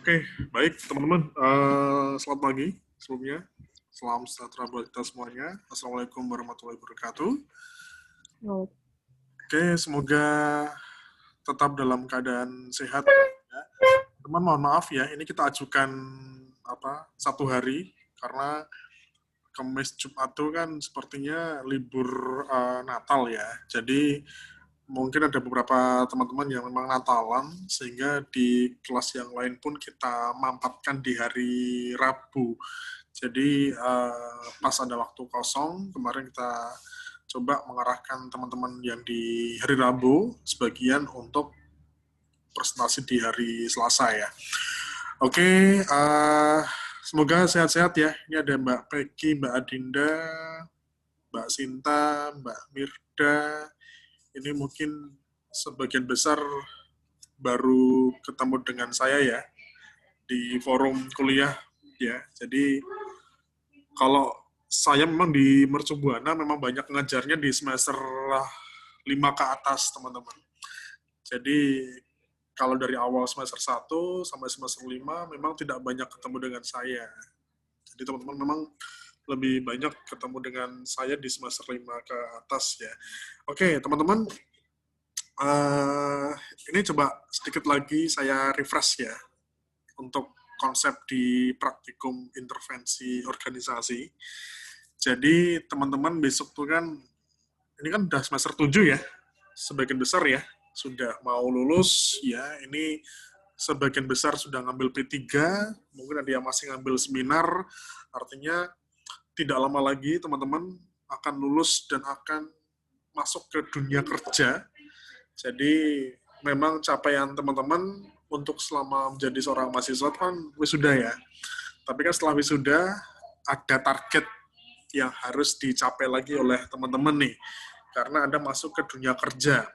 Oke, baik teman-teman. Selamat pagi sebelumnya. Salam sejahtera buat kita semuanya. Assalamualaikum warahmatullahi wabarakatuh. Oh, Oke, semoga tetap dalam keadaan sehat. Ya. Teman, mohon maaf ya, ini kita ajukan satu hari karena Kamis Jumat itu kan sepertinya libur Natal ya. Jadi mungkin ada beberapa teman-teman yang memang Natalan, sehingga di kelas yang lain pun kita mampatkan di hari Rabu. Jadi pas ada waktu kosong, kemarin kita coba mengarahkan teman-teman yang di hari Rabu, sebagian untuk presentasi di hari Selasa ya. Oke, semoga sehat-sehat ya. Ini ada Mbak Peggy, Mbak Adinda, Mbak Sinta, Mbak Mirda. Ini mungkin sebagian besar baru ketemu dengan saya ya di forum kuliah ya. Jadi kalau saya memang di Mercu Buana memang banyak ngajarnya di semester 5 ke atas teman-teman. Jadi kalau dari awal semester 1 sampai semester 5 memang tidak banyak ketemu dengan saya. Jadi teman-teman memang lebih banyak ketemu dengan saya di semester 5 ke atas ya. Oke, teman-teman, ini coba sedikit lagi saya refresh ya untuk konsep di praktikum intervensi organisasi. Jadi teman-teman besok tuh kan, ini kan udah semester 7 ya, sebagian besar ya, sudah mau lulus ya, ini sebagian besar sudah ngambil P3, mungkin ada yang masih ngambil seminar, artinya tidak lama lagi teman-teman akan lulus dan akan masuk ke dunia kerja. Jadi memang capaian teman-teman untuk selama menjadi seorang mahasiswa kan wisuda ya. Tapi kan setelah wisuda ada target yang harus dicapai lagi oleh teman-teman nih. Karena Anda masuk ke dunia kerja.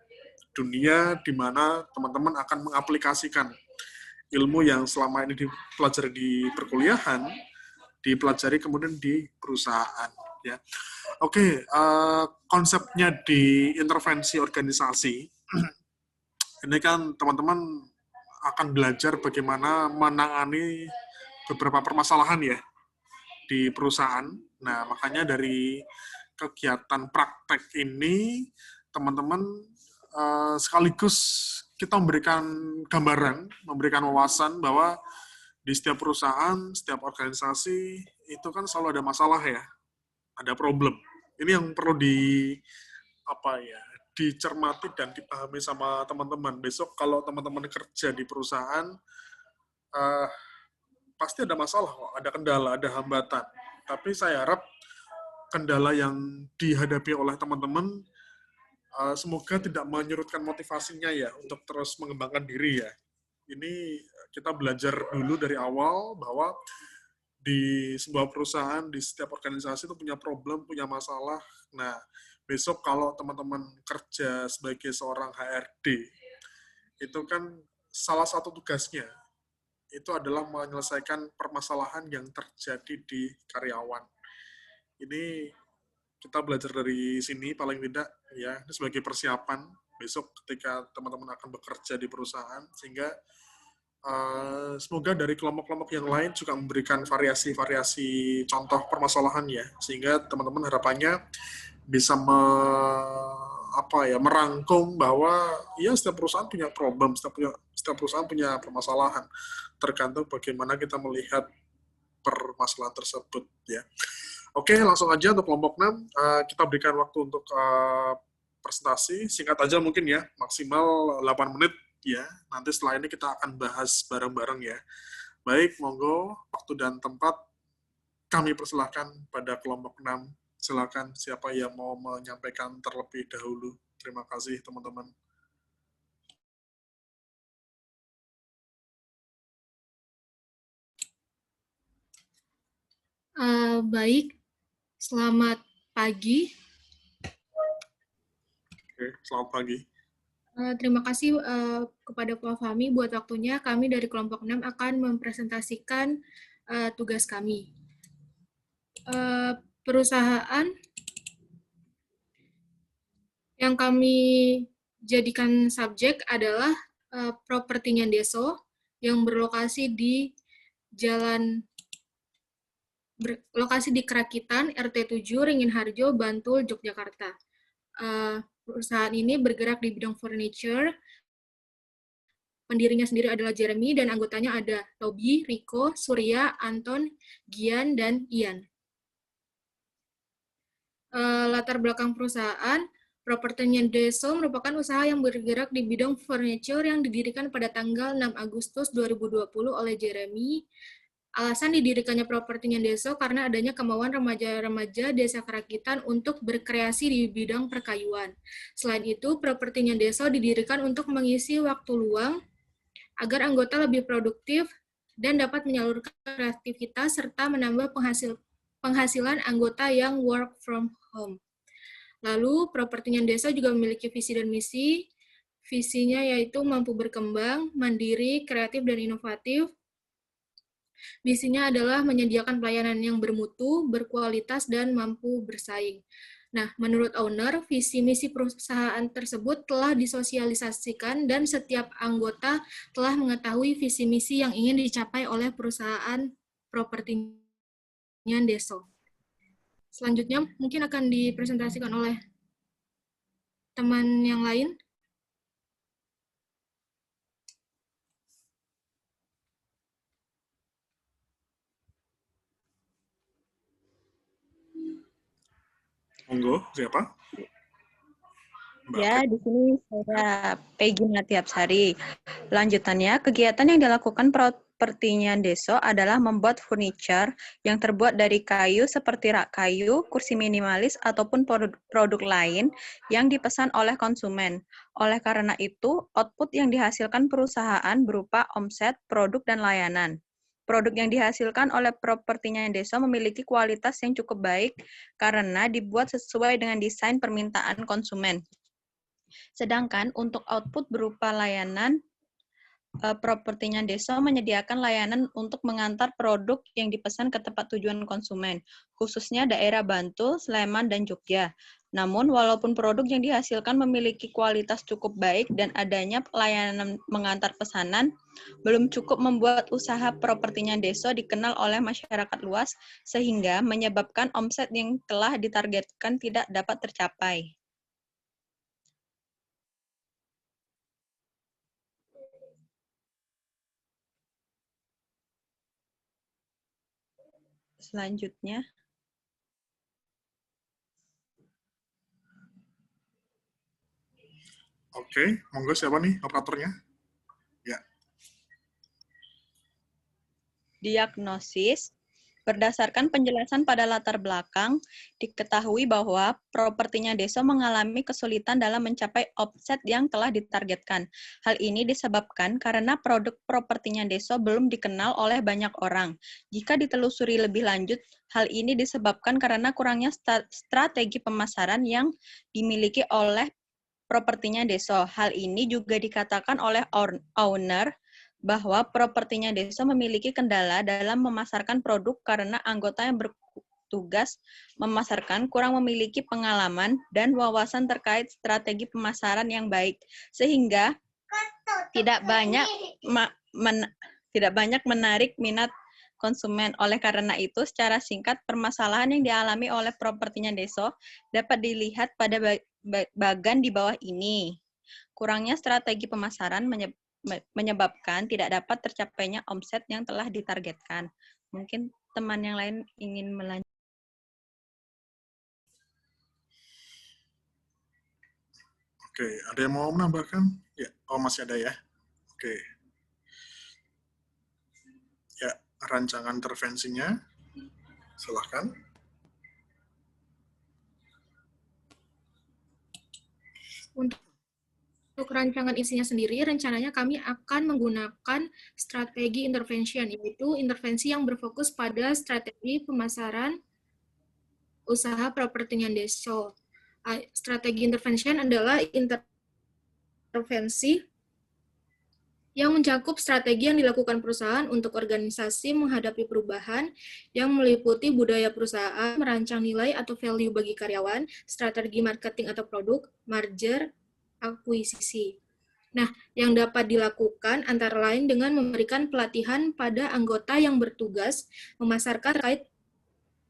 Dunia di mana teman-teman akan mengaplikasikan ilmu yang selama ini dipelajari di perkuliahan, dipelajari kemudian di perusahaan. Ya. Oke, konsepnya di intervensi organisasi, ini kan teman-teman akan belajar bagaimana menangani beberapa permasalahan ya di perusahaan. Nah, makanya dari kegiatan praktek ini, teman-teman sekaligus kita memberikan gambaran, memberikan wawasan bahwa di setiap perusahaan, setiap organisasi, itu kan selalu ada masalah ya, ada problem. Ini yang perlu dicermati dan dipahami sama teman-teman. Besok kalau teman-teman kerja di perusahaan, pasti ada masalah kok, ada kendala, ada hambatan. Tapi saya harap kendala yang dihadapi oleh teman-teman semoga tidak menyurutkan motivasinya ya untuk terus mengembangkan diri ya. Ini kita belajar dulu dari awal bahwa di sebuah perusahaan, di setiap organisasi itu punya problem, punya masalah. Nah, besok kalau teman-teman kerja sebagai seorang HRD, itu kan salah satu tugasnya itu adalah menyelesaikan permasalahan yang terjadi di karyawan. Ini kita belajar dari sini paling tidak ya, ini sebagai persiapan besok ketika teman-teman akan bekerja di perusahaan, sehingga semoga dari kelompok-kelompok yang lain juga memberikan variasi-variasi contoh permasalahan ya, sehingga teman-teman harapannya bisa merangkum bahwa ya setiap perusahaan punya problem, setiap perusahaan punya permasalahan, tergantung bagaimana kita melihat permasalahan tersebut ya. Oke, langsung aja untuk kelompok 6, kita berikan waktu untuk presentasi, singkat aja mungkin ya, maksimal 8 menit ya. Nanti setelah ini kita akan bahas bareng-bareng ya. Baik, monggo, waktu dan tempat kami persilahkan pada kelompok 6. Silakan siapa yang mau menyampaikan terlebih dahulu. Terima kasih teman-teman. Baik, selamat pagi. Oke, selamat pagi. Terima kasih kepada Prof. Fahmi buat waktunya. Kami dari kelompok 6 akan mempresentasikan tugas kami. Perusahaan yang kami jadikan subjek adalah Propertinya Deso. yang berlokasi di Kerakitan, RT 7, Ringin Harjo, Bantul, Yogyakarta. Perusahaan ini bergerak di bidang furniture. Pendirinya sendiri adalah Jeremy dan anggotanya ada Toby, Rico, Surya, Anton, Gian, dan Ian. Latar belakang perusahaan, Propertinya Deso merupakan usaha yang bergerak di bidang furniture yang didirikan pada tanggal 6 Agustus 2020 oleh Jeremy. Alasan didirikannya Propertinya Deso karena adanya kemauan remaja-remaja Desa Kerakitan untuk berkreasi di bidang perkayuan. Selain itu, Propertinya Deso didirikan untuk mengisi waktu luang agar anggota lebih produktif dan dapat menyalurkan kreativitas serta menambah penghasilan anggota yang work from home. Lalu, Propertinya Desa juga memiliki visi dan misi. Visinya yaitu mampu berkembang, mandiri, kreatif, dan inovatif. Misinya adalah menyediakan pelayanan yang bermutu, berkualitas, dan mampu bersaing. Nah, menurut owner, visi misi perusahaan tersebut telah disosialisasikan dan setiap anggota telah mengetahui visi misi yang ingin dicapai oleh perusahaan Propertinya Deso. Selanjutnya mungkin akan dipresentasikan oleh teman yang lain. Monggo, siapa? Ya, di sini saya Peggy Natiapsari. Lanjutannya, kegiatan yang dilakukan Propertinya Deso adalah membuat furniture yang terbuat dari kayu seperti rak kayu, kursi minimalis, ataupun produk lain yang dipesan oleh konsumen. Oleh karena itu, output yang dihasilkan perusahaan berupa omset, produk, dan layanan. Produk yang dihasilkan oleh Propertinya Deso memiliki kualitas yang cukup baik karena dibuat sesuai dengan desain permintaan konsumen. Sedangkan untuk output berupa layanan, Propertinya Deso menyediakan layanan untuk mengantar produk yang dipesan ke tempat tujuan konsumen, khususnya daerah Bantul, Sleman, dan Jogja. Namun, walaupun produk yang dihasilkan memiliki kualitas cukup baik dan adanya layanan mengantar pesanan, belum cukup membuat usaha Propertinya Deso dikenal oleh masyarakat luas, sehingga menyebabkan omset yang telah ditargetkan tidak dapat tercapai. Selanjutnya, Oke, monggo siapa nih operatornya? Ya. diagnosis. Berdasarkan penjelasan pada latar belakang, diketahui bahwa Propertinya Deso mengalami kesulitan dalam mencapai omset yang telah ditargetkan. Hal ini disebabkan karena produk Propertinya Deso belum dikenal oleh banyak orang. Jika ditelusuri lebih lanjut, hal ini disebabkan karena kurangnya strategi pemasaran yang dimiliki oleh Propertinya Deso. Hal ini juga dikatakan oleh owner bahwa Propertinya Deso memiliki kendala dalam memasarkan produk karena anggota yang bertugas memasarkan kurang memiliki pengalaman dan wawasan terkait strategi pemasaran yang baik, sehingga tidak banyak menarik minat konsumen. Oleh karena itu, secara singkat, permasalahan yang dialami oleh Propertinya Deso dapat dilihat pada bagan di bawah ini. Kurangnya strategi pemasaran menyebabkan tidak dapat tercapainya omset yang telah ditargetkan. Mungkin teman yang lain ingin melanjutkan. Oke, ada yang mau menambahkan? Ya, oh masih ada ya. Oke. Ya, rancangan intervensinya, silahkan. Untuk rancangan isinya sendiri, rencananya kami akan menggunakan strategi intervention, yaitu intervensi yang berfokus pada strategi pemasaran usaha Propertinya Deso. Strategi intervention adalah intervensi yang mencakup strategi yang dilakukan perusahaan untuk organisasi menghadapi perubahan yang meliputi budaya perusahaan, merancang nilai atau value bagi karyawan, strategi marketing atau produk, merger, akuisisi. Nah, yang dapat dilakukan antara lain dengan memberikan pelatihan pada anggota yang bertugas memasarkan terkait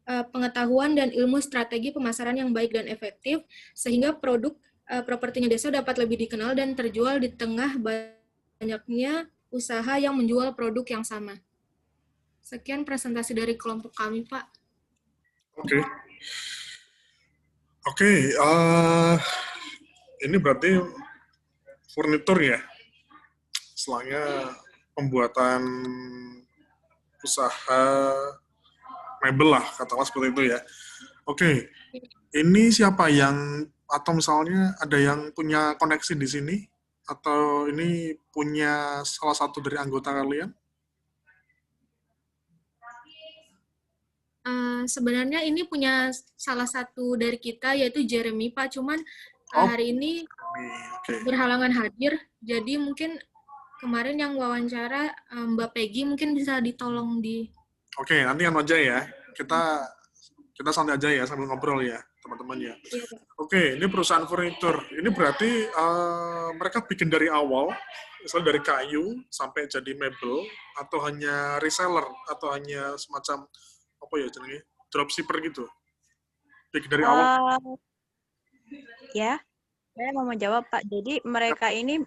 pengetahuan dan ilmu strategi pemasaran yang baik dan efektif, sehingga produk propertinya desa dapat lebih dikenal dan terjual di tengah banyaknya usaha yang menjual produk yang sama. Sekian presentasi dari kelompok kami, Pak. Oke. Oke, ini berarti furnitur ya, selangnya pembuatan usaha mebel lah, katakanlah seperti itu ya. Oke, ini siapa yang, atau misalnya ada yang punya koneksi di sini, atau ini punya salah satu dari anggota kalian? Sebenarnya ini punya salah satu dari kita, yaitu Jeremy, Pak. Cuman hari ini Oke. berhalangan hadir, jadi mungkin kemarin yang wawancara Mbak Peggy mungkin bisa ditolong di... Oke, nanti kan aja ya. Kita santai aja ya sambil ngobrol ya, teman-teman ya. Iya, Pak. Oke, ini perusahaan furnitur. Ini berarti mereka bikin dari awal, misalnya dari kayu sampai jadi mebel, atau hanya reseller, atau hanya semacam apa ya jenenge, dropshipper gitu. Bikin dari awal. Ya, saya mau menjawab, Pak. Jadi mereka ini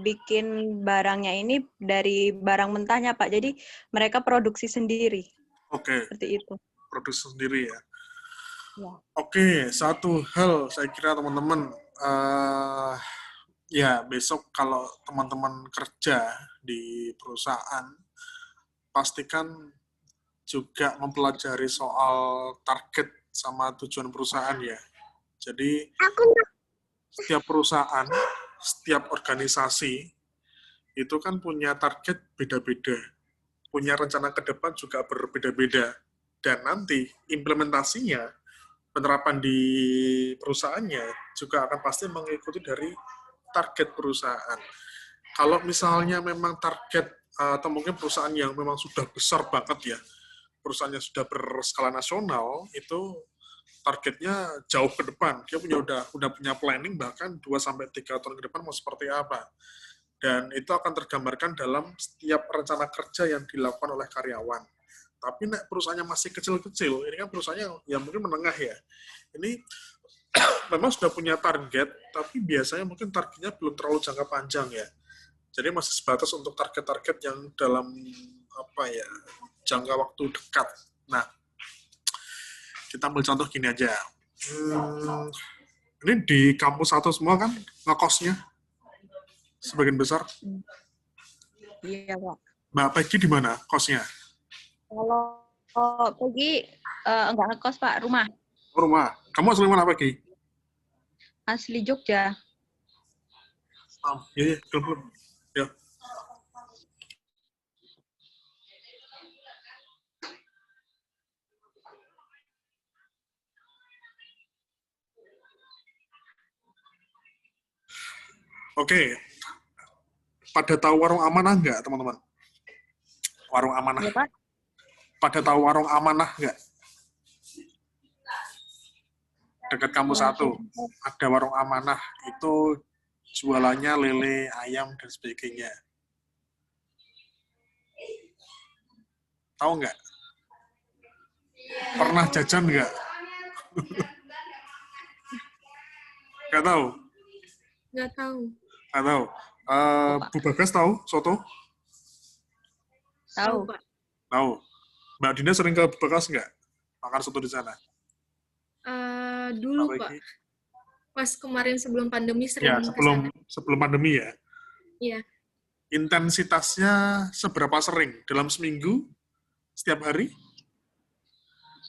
bikin barangnya ini dari barang mentahnya, Pak. Jadi mereka produksi sendiri. Oke. Seperti itu. Produksi sendiri ya. Ya. Oke, satu hal saya kira teman-teman, ya besok kalau teman-teman kerja di perusahaan, pastikan juga mempelajari soal target sama tujuan perusahaan ya. Jadi setiap perusahaan, setiap organisasi itu kan punya target beda-beda, punya rencana ke depan juga berbeda-beda, dan nanti implementasinya, penerapan di perusahaannya juga akan pasti mengikuti dari target perusahaan. Kalau misalnya memang target atau mungkin perusahaan yang memang sudah besar banget ya, perusahaannya sudah berskala nasional, itu targetnya jauh ke depan. Dia udah punya planning bahkan 2-3 tahun ke depan mau seperti apa. Dan itu akan tergambarkan dalam setiap rencana kerja yang dilakukan oleh karyawan. Tapi perusahaannya masih kecil-kecil, ini kan perusahaannya yang mungkin menengah ya. Ini memang sudah punya target, tapi biasanya mungkin targetnya belum terlalu jangka panjang ya. Jadi masih sebatas untuk target-target yang dalam jangka waktu dekat. Nah, kita ambil contoh gini aja. Ini di kampus satu semua kan ngekosnya sebagian besar. Iya, Pak. Mbak Peggy di mana kosnya? Kalau Peggy enggak ngekos, Pak, rumah. Rumah. Kamu asli mana, Peggy? Asli Jogja. Iya, belum. Ya. Oke. Pada tahu warung amanah nggak, teman-teman? Warung amanah. Ya, Pak. Pada tahu warung amanah nggak? Dekat kampus satu. Ada warung amanah. Itu jualannya lele, ayam, dan sebagainya. Tahu nggak? Pernah jajan nggak? Nggak tahu? Nggak tahu. Nggak tahu. Bu Bagas tahu soto? Tahu, Pak. Tahu. Mbak Dina sering ke Bu Bagas nggak? Makan soto di sana? Dulu, Pak. Pas kemarin sebelum pandemi sering ya, sebelum pandemi ya? Iya. Intensitasnya seberapa sering? Dalam seminggu? Setiap hari?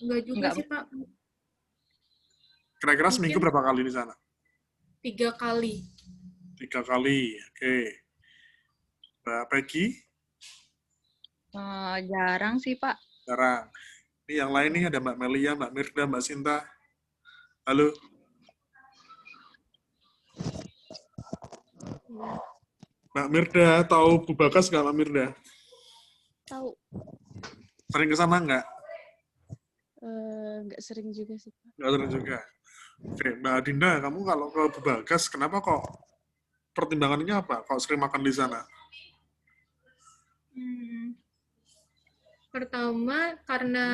Enggak juga sih, Pak. Kira-kira seminggu berapa kali di sana? 3 kali. 3 kali, oke. Mbak Peggy? Jarang sih, Pak. Jarang. Ini yang lain nih, ada Mbak Melia, Mbak Mirda, Mbak Sinta. Halo? Mbak Mirda, tahu Bu Bagas nggak, Mbak Mirda? Tahu. Sering ke sana nggak? Nggak sering juga sih, Pak. Nggak sering juga. Oke, Mbak Dinda, kamu kalau ke Bu Bagas, kenapa kok pertimbangannya apa kalau sering makan di sana? Pertama, karena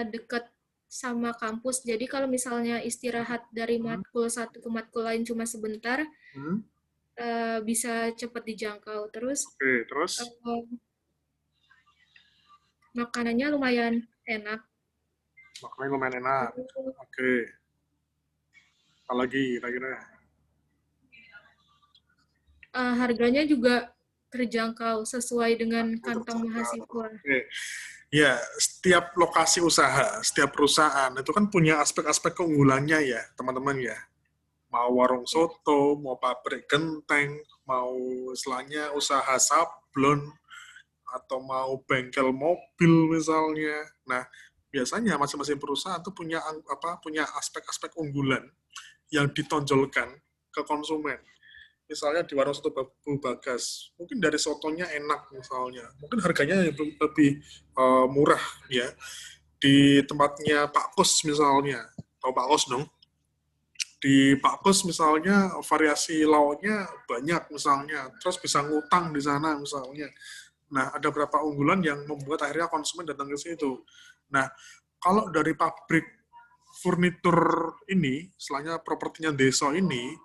dekat sama kampus, jadi kalau misalnya istirahat dari matkul satu ke matkul lain cuma sebentar, bisa cepat dijangkau. Terus, Oke, terus? Makanannya lumayan enak. Makanannya lumayan enak. Oke. Apa lagi kira-kira? Harganya juga terjangkau sesuai dengan kantong mahasiswa. Oke. Ya, setiap lokasi usaha, setiap perusahaan itu kan punya aspek-aspek keunggulannya ya, teman-teman ya. Mau warung soto, mau pabrik genteng, mau istilahnya usaha sablon, atau mau bengkel mobil misalnya. Nah, biasanya masing-masing perusahaan tuh punya punya aspek-aspek unggulan yang ditonjolkan ke konsumen. Misalnya di warung soto Bu Bagas, mungkin dari sotonya enak misalnya, mungkin harganya lebih murah ya. Di tempatnya Pak Kus misalnya, tahu Pak Kus dong? Di Pak Kus misalnya variasi lauknya banyak misalnya, terus bisa ngutang di sana misalnya. Nah, ada beberapa unggulan yang membuat akhirnya konsumen datang ke situ. Nah, kalau dari pabrik furnitur ini, istilahnya propertinya Deso ini,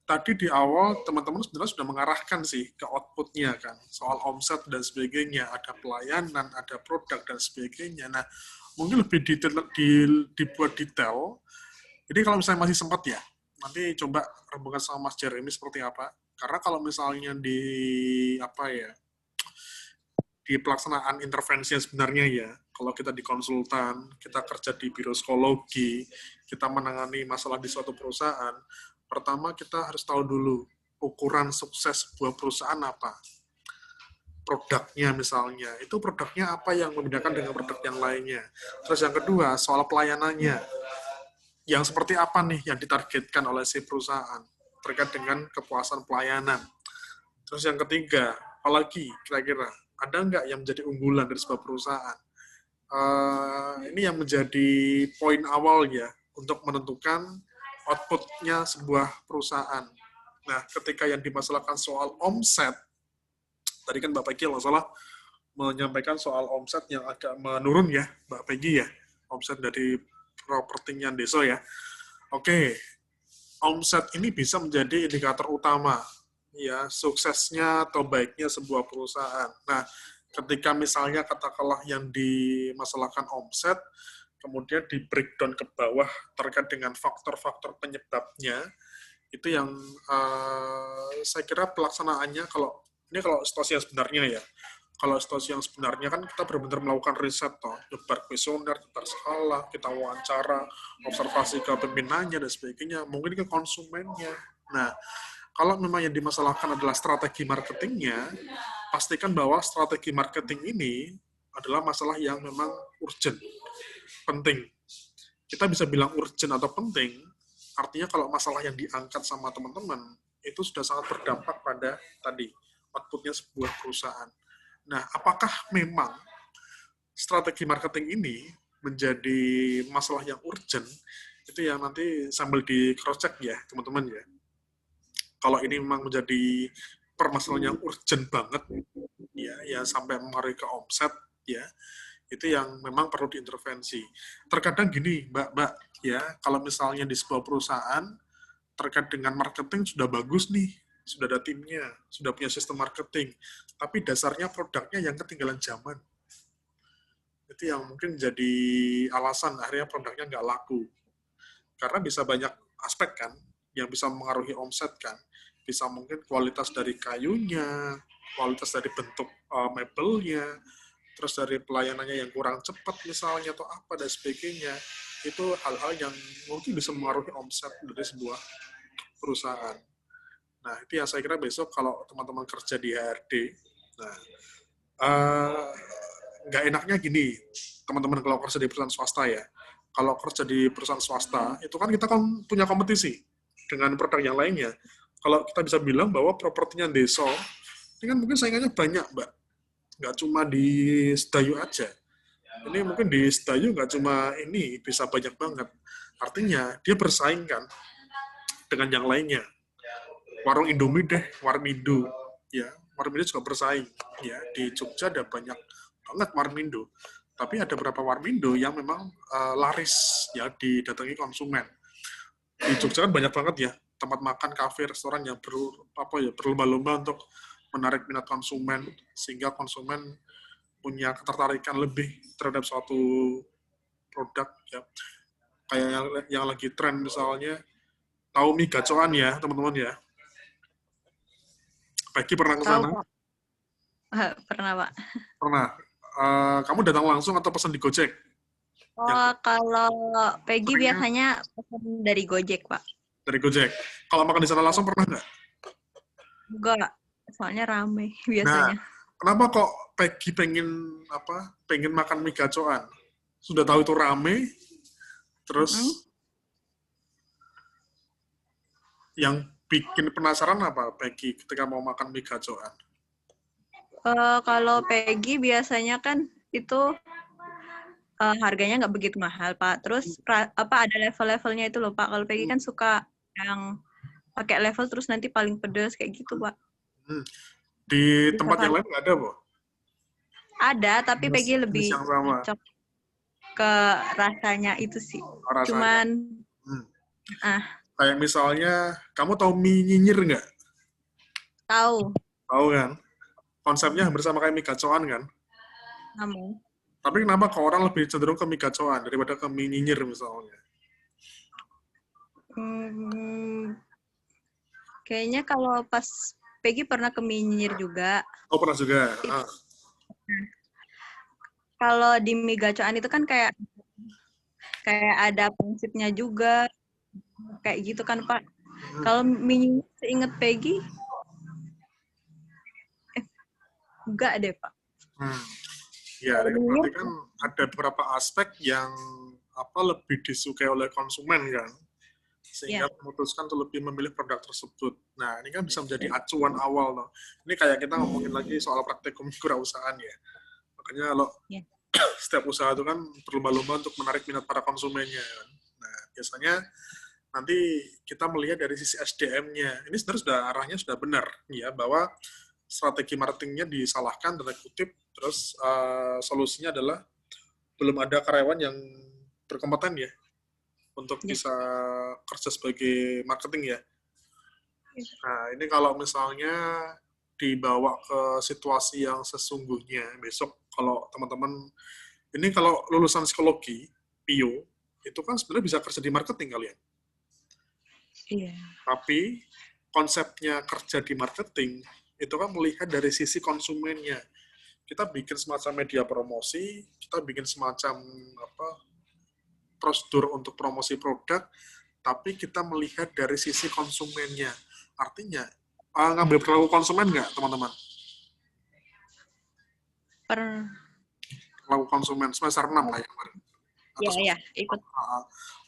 tadi di awal teman-teman sebenarnya sudah mengarahkan sih ke output-nya kan, soal omset dan sebagainya, ada pelayanan, ada produk dan sebagainya. Nah, mungkin lebih dibuat detail. Jadi kalau misalnya masih sempat ya, nanti coba rembangkan sama Mas Jeremy seperti apa. Karena kalau misalnya di pelaksanaan intervensi yang sebenarnya ya, kalau kita di konsultan, kita kerja di biro psikologi, kita menangani masalah di suatu perusahaan, pertama kita harus tahu dulu ukuran sukses sebuah perusahaan apa. Produknya misalnya, itu produknya apa yang membedakan dengan produk yang lainnya. Terus yang kedua, soal pelayanannya. Yang seperti apa nih yang ditargetkan oleh si perusahaan terkait dengan kepuasan pelayanan. Terus yang ketiga, apalagi kira-kira ada nggak yang menjadi unggulan dari sebuah perusahaan? Ini yang menjadi poin awal ya untuk menentukan output-nya sebuah perusahaan. Nah, ketika yang dimasalahkan soal omset, tadi kan Mbak Peggy kalau salah menyampaikan soal omset yang agak menurun ya, Mbak Peggy ya, omset dari propertinya Deso ya. Oke, omset ini bisa menjadi indikator utama ya suksesnya atau baiknya sebuah perusahaan. Nah, ketika misalnya katakanlah yang dimasalahkan omset, kemudian di breakdown ke bawah terkait dengan faktor-faktor penyebabnya, itu yang saya kira pelaksanaannya kalau situasi yang sebenarnya ya. Kalau situasi yang sebenarnya kan kita benar-benar melakukan riset toh, nyebar kuesioner, nyebar skala, kita wawancara, observasi ke pimpinannya dan sebagainya, mungkin ke konsumennya. Nah, kalau memang yang dimasalahkan adalah strategi marketingnya, pastikan bahwa strategi marketing ini adalah masalah yang memang urgent, penting. Kita bisa bilang urgent atau penting, artinya kalau masalah yang diangkat sama teman-teman, itu sudah sangat berdampak pada tadi, outputnya sebuah perusahaan. Nah, apakah memang strategi marketing ini menjadi masalah yang urgent, itu yang nanti sambil di cross-check ya, teman-teman ya. Kalau ini memang menjadi permasalahan yang urgent banget, ya sampai mengaruhi ke omset, ya, itu yang memang perlu diintervensi. Terkadang gini, Mbak, ya, kalau misalnya di sebuah perusahaan, terkait dengan marketing sudah bagus nih, sudah ada timnya, sudah punya sistem marketing, tapi dasarnya produknya yang ketinggalan zaman. Itu yang mungkin jadi alasan akhirnya produknya nggak laku. Karena bisa banyak aspek kan, yang bisa mengaruhi omset kan. Bisa mungkin kualitas dari kayunya, kualitas dari bentuk mebelnya, terus dari pelayanannya yang kurang cepat misalnya, atau apa dan sebagainya. Itu hal-hal yang mungkin bisa mengaruhi omset dari sebuah perusahaan. Nah, itu yang saya kira besok kalau teman-teman kerja di HRD, nah, nggak enaknya gini, teman-teman kalau kerja di perusahaan swasta ya, kalau kerja di perusahaan swasta, itu kan kita kan punya kompetisi dengan produk yang lainnya. Kalau kita bisa bilang bahwa propertinya Deso, ini kan mungkin saingannya banyak, Mbak. Nggak cuma di Sedayu aja. Ini mungkin di Sedayu nggak cuma ini, bisa banyak banget. Artinya, dia bersaing kan dengan yang lainnya. warung Indomie deh, Warmindo, ya. Warmindo juga bersaing, ya. Di Jogja ada banyak banget Warmindo. Tapi ada beberapa Warmindo yang memang laris, ya, didatangi konsumen. Di Jogja kan banyak banget ya tempat makan, kafe, restoran yang berlomba-lomba untuk menarik minat konsumen sehingga konsumen punya ketertarikan lebih terhadap suatu produk ya. Kayak yang lagi tren misalnya, tahu mie gacoan ya teman-teman ya. Peggy pernah ke Tahu, sana? Pak. Pernah, Pak. Pernah. Kamu datang langsung atau pesan di Gojek? Oh, kalau Peggy Seringnya biasanya pesan dari Gojek, Pak. dari Gojek. Kalau makan di sana langsung pernah nggak? Enggak, soalnya rame Nah, biasanya. kenapa kok Peggy pengen makan mie gacoan? Sudah tahu itu rame, terus yang bikin penasaran apa Peggy ketika mau makan mie gacoan? Kalau Peggy biasanya kan itu harganya nggak begitu mahal, Pak. Terus ada level-levelnya itu loh, Pak. Kalau Peggy kan suka yang pakai level terus nanti paling pedas kayak gitu, Pak. Di Bisa tempat yang paling lain nggak ada, Bu? ada, tapi Peggy lebih Jenis yang sama. cocok ke rasanya itu sih. Rasanya. Cuman kayak misalnya, kamu tahu mie nyinyir nggak? tahu. Tahu kan? Konsepnya hampir sama kayak mie gacoan kan? Kamu. Tapi kenapa kok orang lebih cenderung ke mie gacoan daripada ke mie nyinyir misalnya? Kayaknya kalau pas Peggy pernah ke mie nyinyir juga. Oh, pernah juga. Kalau di mie gacoan itu kan kayak ada prinsipnya juga. Kayak gitu kan, Pak. Kalau mie nyinyir seinget Peggy, enggak deh, Pak. Ya, berarti kan ada beberapa aspek yang lebih disukai oleh konsumen kan, sehingga memutuskan untuk lebih memilih produk tersebut. Nah, ini kan bisa menjadi acuan awal loh. Ini kayak kita ngomongin lagi soal praktikum kewirausahaan ya. Makanya kalau setiap usaha itu kan berlomba-lomba untuk menarik minat para konsumennya. Kan? Nah, biasanya nanti kita melihat dari sisi SDM-nya. Ini sebenarnya arahnya sudah benar ya, bahwa strategi marketingnya disalahkan, tanda kutip, terus solusinya adalah belum ada karyawan yang berkompeten ya untuk bisa kerja sebagai marketing ya. Nah, ini kalau misalnya dibawa ke situasi yang sesungguhnya, besok kalau teman-teman, ini kalau lulusan psikologi, PIO, itu kan sebenarnya bisa kerja di marketing kalian. Iya. Tapi konsepnya kerja di marketing, itu kan melihat dari sisi konsumennya. Kita bikin semacam media promosi, kita bikin semacam prosedur untuk promosi produk, tapi kita melihat dari sisi konsumennya. Artinya, ngambil perilaku konsumen nggak, teman-teman? Perilaku konsumen, semester 6 lah ya kemarin. Iya, ikut.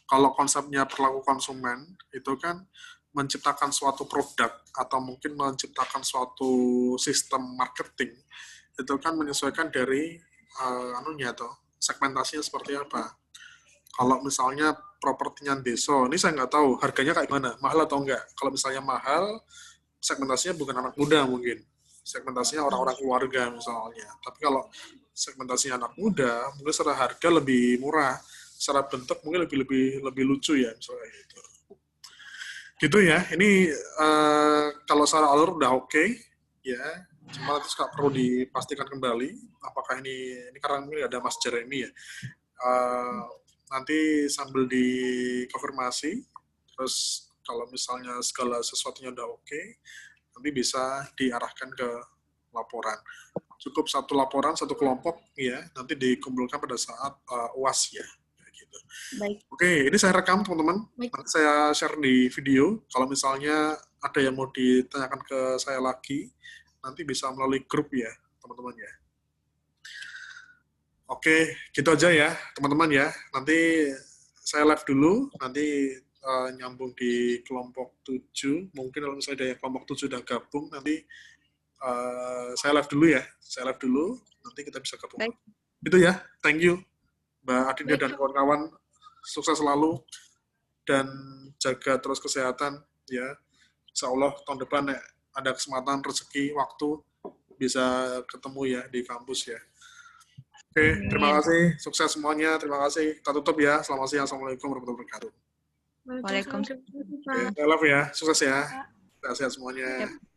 Kalau konsepnya perilaku konsumen, itu kan menciptakan suatu produk atau mungkin menciptakan suatu sistem marketing, itu kan menyesuaikan dari segmentasinya seperti apa. Kalau misalnya propertinya Deso, ini saya nggak tahu harganya kayak gimana, mahal atau enggak. Kalau misalnya mahal, segmentasinya bukan anak muda mungkin, segmentasinya orang-orang keluarga misalnya. Tapi kalau segmentasinya anak muda, mungkin secara harga lebih murah, secara bentuk mungkin lebih lucu ya misalnya gitu. Gitu ya. Ini kalau secara alur udah oke, ya. Cuma itu perlu dipastikan kembali apakah ini karena mungkin ada Mas Jeremy ya. Nanti sambil dikonfirmasi, terus kalau misalnya segala sesuatunya udah oke, nanti bisa diarahkan ke laporan. Cukup satu laporan, satu kelompok ya, nanti dikumpulkan pada saat UAS ya. Gitu. Baik. Oke, ini saya rekam teman-teman. Nanti saya share di video. Kalau misalnya ada yang mau ditanyakan ke saya lagi, nanti bisa melalui grup ya, teman-teman ya. Oke, gitu aja ya, teman-teman ya. Nanti saya live dulu, nanti nyambung di kelompok 7. Mungkin kalau misalnya ada yang kelompok 7 udah gabung, nanti saya live dulu ya. Saya live dulu, nanti kita bisa gabung. Baik. Itu ya, thank you. Mbak Adinda dan kawan-kawan, sukses selalu dan jaga terus kesehatan ya. insya Allah tahun depan ya, ada kesempatan, rezeki, waktu bisa ketemu ya di kampus ya. Oke, terima kasih. Sukses semuanya. Terima kasih. Kita tutup ya. Selamat siang. Assalamualaikum warahmatullahi wabarakatuh. Waalaikumsalam. Terima kasih, Pak. I love ya. Sukses ya. Sehat semuanya. Yep.